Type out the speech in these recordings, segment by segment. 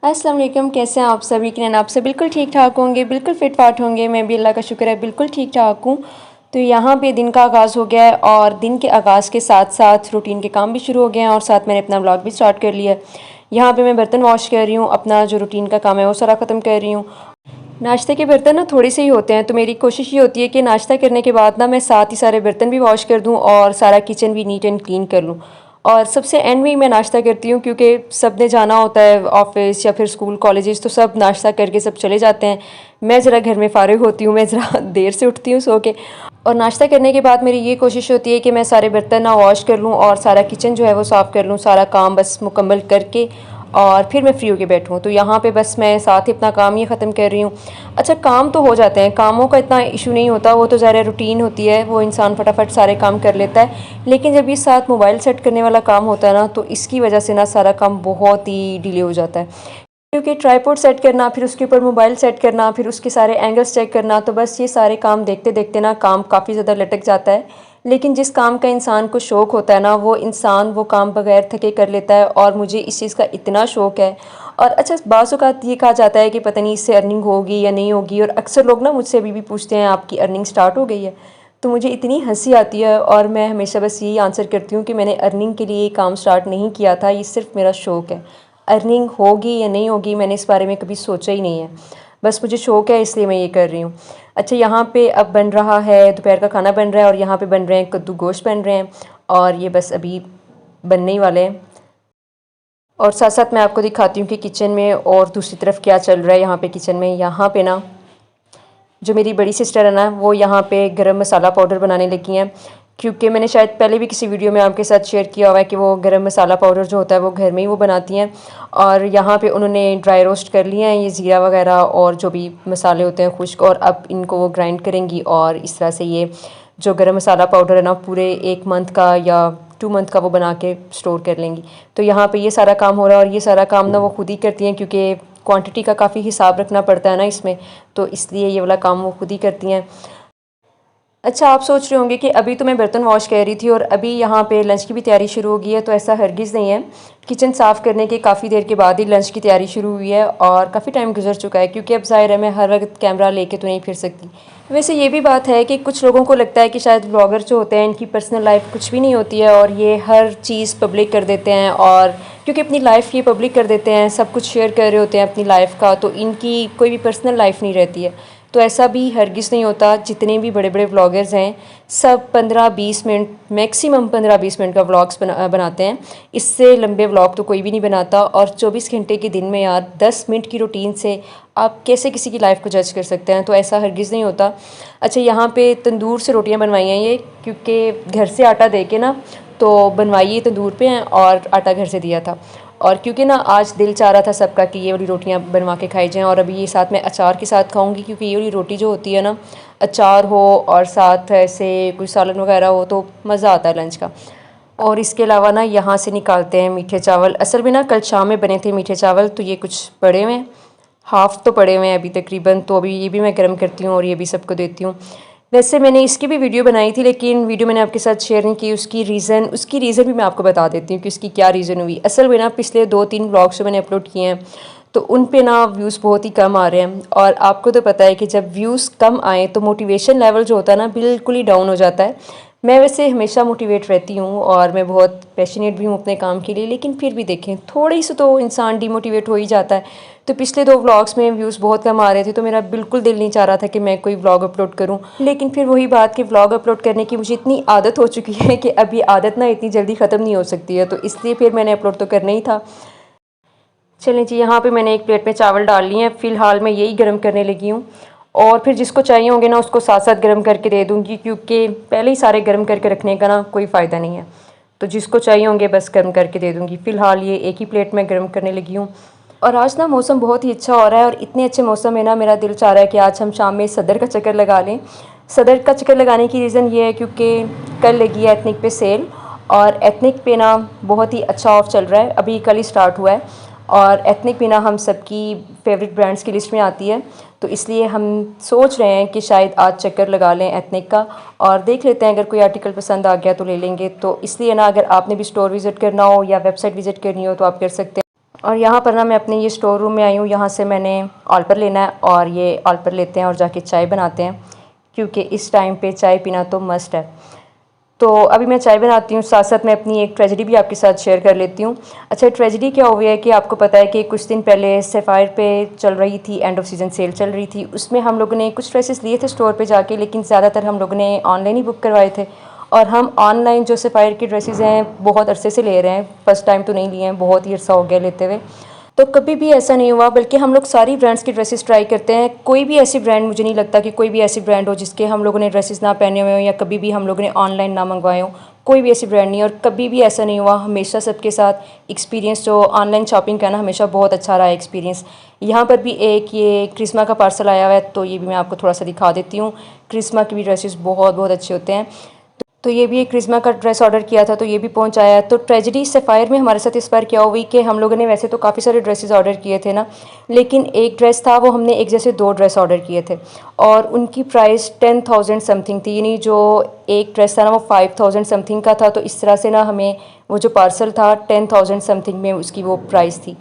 अस्सलाम वालेकुम, कैसे हैं आप सभी? यकीनन आप सब बिल्कुल ठीक ठाक होंगे, बिल्कुल फिट फाट होंगे। मैं भी अल्लाह का शुक्र है बिल्कुल ठीक ठाक हूँ। तो यहाँ पे दिन का आगाज़ हो गया है और दिन के आगाज़ के साथ साथ रूटीन के काम भी शुरू हो गए हैं और साथ मैंने अपना व्लॉग भी स्टार्ट कर लिया है। यहाँ पे मैं बर्तन वॉश कर रही हूँ, अपना जो रूटीन का काम है वो सारा ख़त्म कर रही हूँ। नाश्ते के बर्तन ना थोड़े से ही होते हैं, तो मेरी कोशिश ये होती है कि नाश्ता करने के बाद ना मैं साथ ही सारे बर्तन भी वॉश कर दूँ और सारा किचन भी नीट एंड क्लीन कर लूँ। और सबसे एंड में ही मैं नाश्ता करती हूँ, क्योंकि सब ने जाना होता है ऑफिस या फिर स्कूल कॉलेजेस, तो सब नाश्ता करके सब चले जाते हैं। मैं ज़रा घर में फ़ारिग होती हूँ, मैं ज़रा देर से उठती हूँ सो के। और नाश्ता करने के बाद मेरी ये कोशिश होती है कि मैं सारे बर्तन ना वॉश कर लूँ और सारा किचन जो है वो साफ़ कर लूँ, सारा काम बस मुकम्मल करके और फिर मैं फ्री होके बैठूँ। तो यहाँ पे बस मैं साथ ही अपना काम ये ख़त्म कर रही हूँ। अच्छा, काम तो हो जाते हैं, कामों का इतना इशू नहीं होता, वो तो ज़रा रूटीन होती है, वो इंसान फटाफट सारे काम कर लेता है। लेकिन जब ये साथ मोबाइल सेट करने वाला काम होता है ना, तो इसकी वजह से ना सारा काम बहुत ही डिले हो जाता है, क्योंकि ट्राईपोड सेट करना, फिर उसके ऊपर मोबाइल सेट करना, फिर उसके सारे एंगल्स चेक करना, तो बस ये सारे काम देखते देखते ना काम काफ़ी ज़्यादा लटक जाता है। लेकिन जिस काम का इंसान को शौक़ होता है ना, वो इंसान वो काम बगैर थके कर लेता है और मुझे इस चीज़ का इतना शौक़ है। और अच्छा, बाज़ औक़ात ये कहा जाता है कि पता नहीं इससे अर्निंग होगी या नहीं होगी, और अक्सर लोग ना मुझसे अभी भी पूछते हैं आपकी अर्निंग स्टार्ट हो गई है? तो मुझे इतनी हंसी आती है और मैं हमेशा बस यही आंसर करती हूँ कि मैंने अर्निंग के लिए काम स्टार्ट नहीं किया था, ये सिर्फ मेरा शौक़ है। अर्निंग होगी या नहीं होगी मैंने इस बारे में कभी सोचा ही नहीं है, बस मुझे शौक़ है इसलिए मैं ये कर रही हूँ। अच्छा, यहाँ पे अब बन रहा है, दोपहर का खाना बन रहा है और यहाँ पे बन रहे हैं कद्दू गोश्त बन रहे हैं और ये बस अभी बनने ही वाले हैं। और साथ साथ मैं आपको दिखाती हूँ कि किचन में और दूसरी तरफ क्या चल रहा है। यहाँ पे किचन में, यहाँ पे ना जो मेरी बड़ी सिस्टर है ना, वो यहाँ पे गरम मसाला पाउडर बनाने लगी हैं, क्योंकि मैंने शायद पहले भी किसी वीडियो में आपके साथ शेयर किया हुआ है कि वो गरम मसाला पाउडर जो होता है वो घर में ही वो बनाती हैं। और यहाँ पे उन्होंने ड्राई रोस्ट कर लिया है ये ज़ीरा वगैरह और जो भी मसाले होते हैं खुश्क, और अब इनको वो ग्राइंड करेंगी और इस तरह से ये जो गरम मसाला पाउडर है ना, पूरे 1 मंथ का या 2 मंथ का वो बना के स्टोर कर लेंगी। तो यहाँ पे ये सारा काम हो रहा है और ये सारा काम ना वो खुद ही करती हैं, क्योंकि क्वांटिटी का काफ़ी हिसाब रखना पड़ता है ना इसमें, तो इसलिए ये वाला काम वो खुद ही करती हैं। अच्छा, आप सोच रहे होंगे कि अभी तो मैं बर्तन वॉश कर रही थी और अभी यहाँ पे लंच की भी तैयारी शुरू हो गई है, तो ऐसा हरगिज़ नहीं है। किचन साफ़ करने के काफ़ी देर के बाद ही लंच की तैयारी शुरू हुई है और काफ़ी टाइम गुजर चुका है, क्योंकि अब ज़ाहिर है मैं हर वक्त कैमरा लेके तो नहीं फिर सकती। वैसे ये भी बात है कि कुछ लोगों को लगता है कि शायद ब्लॉगर जो होते हैं इनकी पर्सनल लाइफ कुछ भी नहीं होती है और ये हर चीज़ पब्लिक कर देते हैं, और क्योंकि अपनी लाइफ ये पब्लिक कर देते हैं, सब कुछ शेयर कर रहे होते हैं अपनी लाइफ का, तो इनकी कोई भी पर्सनल लाइफ नहीं रहती है। तो ऐसा भी हरगिज़ नहीं होता। जितने भी बड़े बड़े व्लॉगर्स हैं सब 15-20 मिनट, मैक्सिमम 15-20 मिनट का व्लॉग्स बनाते हैं। इससे लंबे व्लॉग तो कोई भी नहीं बनाता। और 24 घंटे के दिन में यार 10 मिनट की रूटीन से आप कैसे किसी की लाइफ को जज कर सकते हैं? तो ऐसा हरगिज़ नहीं होता। अच्छा, यहाँ पे तंदूर से रोटियाँ बनवाई हैं ये, क्योंकि घर से आटा दे के ना तो बनवाई तंदूर पे हैं और आटा घर से दिया था। और क्योंकि ना आज दिल चाह रहा था सबका कि ये वाली रोटियां बनवा के खाई जाएं, और अभी ये साथ में अचार के साथ खाऊंगी, क्योंकि ये वाली रोटी जो होती है ना, अचार हो और साथ ऐसे कोई सालन वगैरह हो तो मज़ा आता है लंच का। और इसके अलावा ना यहाँ से निकालते हैं मीठे चावल। असल में ना कल शाम में बने थे मीठे चावल, तो ये कुछ पड़े हुए हैं, हाफ़ तो पड़े हुए हैं अभी तकरीबन, तो अभी ये भी मैं गर्म करती हूँ और ये भी सबको देती हूँ। वैसे मैंने इसकी भी वीडियो बनाई थी, लेकिन वीडियो मैंने आपके साथ शेयर नहीं की। उसकी रीज़न भी मैं आपको बता देती हूँ कि उसकी क्या रीज़न हुई। असल में ना पिछले 2-3 व्लॉग्स जो मैंने अपलोड किए हैं, तो उन पे ना व्यूज़ बहुत ही कम आ रहे हैं, और आपको तो पता है कि जब व्यूज़ कम आए तो मोटिवेशन लेवल जो होता है ना बिल्कुल ही डाउन हो जाता है। मैं वैसे हमेशा मोटिवेट रहती हूँ और मैं बहुत पैशनेट भी हूँ अपने काम के लिए, लेकिन फिर भी देखें थोड़ी सी तो इंसान डिमोटिवेट हो ही जाता है। तो पिछले 2 व्लॉग्स में व्यूज़ बहुत कम आ रहे थे, तो मेरा बिल्कुल दिल नहीं चाह रहा था कि मैं कोई व्लॉग अपलोड करूं। लेकिन फिर वही बात कि व्लॉग अपलोड करने की मुझे इतनी आदत हो चुकी है कि अब ये आदत ना इतनी जल्दी ख़त्म नहीं हो सकती है, तो इसलिए फिर मैंने अपलोड तो करना ही था। चलें जी, यहाँ पे मैंने एक प्लेट में चावल डाल लिए हैं, फ़िलहाल मैं यही गर्म करने लगी हूँ, और फिर जिसको चाहिए होंगे ना उसको साथ साथ गर्म करके दे दूँगी, क्योंकि पहले ही सारे गर्म करके रखने का ना कोई फ़ायदा नहीं है। तो जिसको चाहिए होंगे बस गर्म करके दे दूँगी। फ़िलहाल ये एक ही प्लेट में गर्म करने लगी हूँ। और आज ना मौसम बहुत ही अच्छा हो रहा है, और इतने अच्छे मौसम में ना मेरा दिल चाह रहा है कि आज हम शाम में सदर का चक्कर लगा लें। सदर का चक्कर लगाने की रीज़न ये है क्योंकि कल लगी है एथनिक पे सेल, और एथनिक पे ना बहुत ही अच्छा ऑफ चल रहा है, अभी कल ही स्टार्ट हुआ है। और एथनिक पे ना हम सबकी फेवरेट ब्रांड्स की लिस्ट में आती है, तो इसलिए हम सोच रहे हैं कि शायद आज चक्कर लगा लें एथनिक का, और देख लेते हैं अगर कोई आर्टिकल पसंद आ गया तो ले लेंगे। तो इसलिए ना अगर आपने भी स्टोर विज़िट करना हो या वेबसाइट विज़िट करनी हो तो आप कर सकते हैं। और यहाँ पर ना मैं अपने ये स्टोर रूम में आई हूँ। यहाँ से मैंने ऑलपर लेना है और ये ऑलपर लेते हैं और जाके चाय बनाते हैं, क्योंकि इस टाइम पे चाय पीना तो मस्ट है। तो अभी मैं चाय बनाती हूँ, साथ साथ मैं अपनी एक ट्रेजेडी भी आपके साथ शेयर कर लेती हूँ। अच्छा, ट्रेजेडी क्या हुई है कि आपको पता है कि कुछ दिन पहले सेफायर पे चल रही थी, एंड ऑफ सीज़न सेल चल रही थी। उसमें हम लोगों ने कुछ ड्रेसेस लिए थे स्टोर पे जाके, लेकिन ज़्यादातर हम लोगों ने ऑनलाइन ही बुक करवाए थे। और हम ऑनलाइन जो सेफायर की ड्रेसेस हैं बहुत अरसे से ले रहे हैं, फ़र्स्ट टाइम तो नहीं लिए हैं, बहुत ही अरसा हो गया लेते हुए। तो कभी भी ऐसा नहीं हुआ, बल्कि हम लोग सारी ब्रांड्स की ड्रेसेस ट्राई करते हैं। कोई भी ऐसी ब्रांड, मुझे नहीं लगता कि कोई भी ऐसी ब्रांड हो जिसके हम लोगों ने ड्रेसेस ना पहने हुए हो या कभी भी हम लोगों ने ऑनलाइन ना मंगवाए हो। कोई भी ऐसी ब्रांड नहीं है और कभी भी ऐसा नहीं हुआ। हमेशा सबके साथ एक्सपीरियंस जो ऑनलाइन शॉपिंग का ना, हमेशा बहुत अच्छा रहा है एक्सपीरियंस। यहाँ पर भी एक ये क्रिस्मा का पार्सल आया हुआ है, तो ये भी मैं आपको थोड़ा सा दिखा देती हूँ। क्रिस्मा की भी ड्रेसेस बहुत बहुत अच्छे होते हैं। तो ये भी एक क्रिस्मा का ड्रेस ऑर्डर किया था, तो ये भी पहुंच आया है। तो ट्रेजेडी सेफायर में हमारे साथ इस बार क्या हुई कि हम लोगों ने वैसे तो काफ़ी सारे ड्रेसेस ऑर्डर किए थे ना, लेकिन एक ड्रेस था वो हमने एक जैसे 2 ड्रेस ऑर्डर किए थे और उनकी प्राइस 10,000 समथिंग थी। यानी जो एक ड्रेस था ना वो 5,000 समथिंग का था। तो इस तरह से ना हमें वो जो पार्सल था 10,000 समथिंग में उसकी वो प्राइस थी।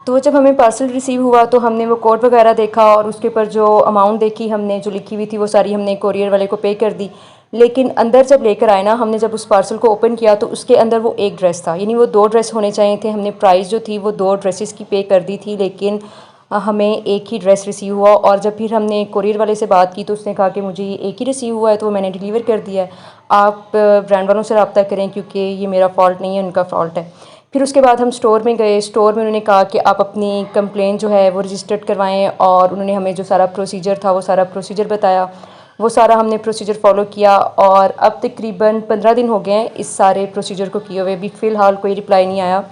तो जब हमें पार्सल रिसीव हुआ तो हमने वो कोड वगैरह देखा और उसके ऊपर जो अमाउंट देखी हमने, जो लिखी हुई थी वो सारी हमने कोरियर वाले को पे कर दी। लेकिन अंदर जब लेकर आए ना, हमने जब उस पार्सल को ओपन किया तो उसके अंदर वो एक ड्रेस था। यानी वो 2 ड्रेस होने चाहिए थे। हमने प्राइस जो थी वो 2 ड्रेसेस की पे कर दी थी, लेकिन हमें एक ही ड्रेस रिसीव हुआ। और जब फिर हमने कोरियर वाले से बात की तो उसने कहा कि मुझे ये एक ही रिसीव हुआ है, तो वो मैंने डिलीवर कर दिया है। आप ब्रांड वालों से रब्ता करें, क्योंकि ये मेरा फ़ॉल्ट नहीं है, उनका फ़ॉल्ट है। फिर उसके बाद हम स्टोर में गए। स्टोर में उन्होंने कहा कि आप अपनी कंप्लेंट जो है वो रजिस्टर्ड करवाएं, और उन्होंने हमें जो सारा प्रोसीजर था वो सारा प्रोसीजर बताया। वो सारा हमने प्रोसीजर फॉलो किया और अब तकरीबन 15 दिन हो गए हैं इस सारे प्रोसीजर को किए हुए। अभी फ़िलहाल कोई रिप्लाई नहीं आया।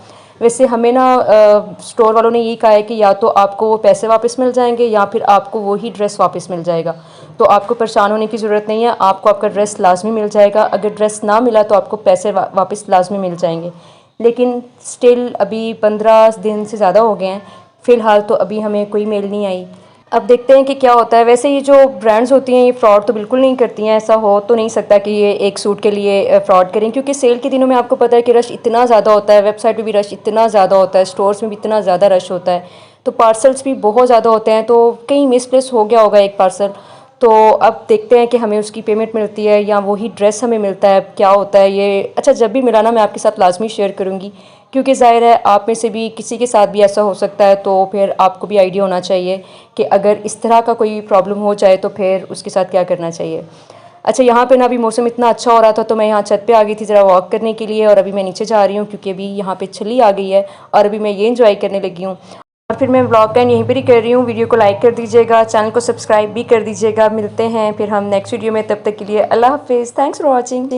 वैसे हमें ना स्टोर वालों ने यही कहा है कि या तो आपको वो पैसे वापस मिल जाएंगे या फिर आपको वही ड्रेस वापस मिल जाएगा। तो आपको परेशान होने की ज़रूरत नहीं है, आपको आपका ड्रेस लाजमी मिल जाएगा। अगर ड्रेस ना मिला तो आपको पैसे वापस लाजमी मिल जाएंगे। लेकिन स्टिल अभी 15 दिन से ज़्यादा हो गए हैं, फ़िलहाल तो अभी हमें कोई मेल नहीं आई। अब देखते हैं कि क्या होता है। वैसे ये जो ब्रांड्स होती हैं ये फ्रॉड तो बिल्कुल नहीं करती हैं। ऐसा हो तो नहीं सकता कि ये एक सूट के लिए फ्रॉड करें, क्योंकि सेल के दिनों में आपको पता है कि रश इतना ज़्यादा होता है, वेबसाइट पे भी रश इतना ज़्यादा होता है, स्टोर्स में भी इतना ज़्यादा रश होता है, तो पार्सल्स भी बहुत ज़्यादा होते हैं। तो कहीं मिसप्लेस हो गया होगा एक पार्सल। तो अब देखते हैं कि हमें उसकी पेमेंट मिलती है या वही ड्रेस हमें मिलता है, क्या होता है ये। अच्छा, जब भी मिला ना मैं आपके साथ लाजमी शेयर करूँगी, क्योंकि ज़ाहिर है आप में से भी किसी के साथ भी ऐसा हो सकता है, तो फिर आपको भी आइडिया होना चाहिए कि अगर इस तरह का कोई प्रॉब्लम हो जाए तो फिर उसके साथ क्या करना चाहिए। अच्छा, यहाँ पे ना अभी मौसम इतना अच्छा हो रहा था तो मैं यहाँ छत पे आ गई थी ज़रा वॉक करने के लिए, और अभी मैं नीचे जा रही हूँ क्योंकि अभी यहाँ पे छली आ गई है और अभी मैं ये इंजॉय करने लगी हूँ। और फिर मैं ब्लॉग का यहीं पर ही कर रही हूँ। वीडियो को लाइक कर दीजिएगा, चैनल को सब्सक्राइब भी कर दीजिएगा। मिलते हैं फिर हम नेक्स्ट वीडियो में, तब तक के लिए अल्लाह हाफिज़। Thanks for watching.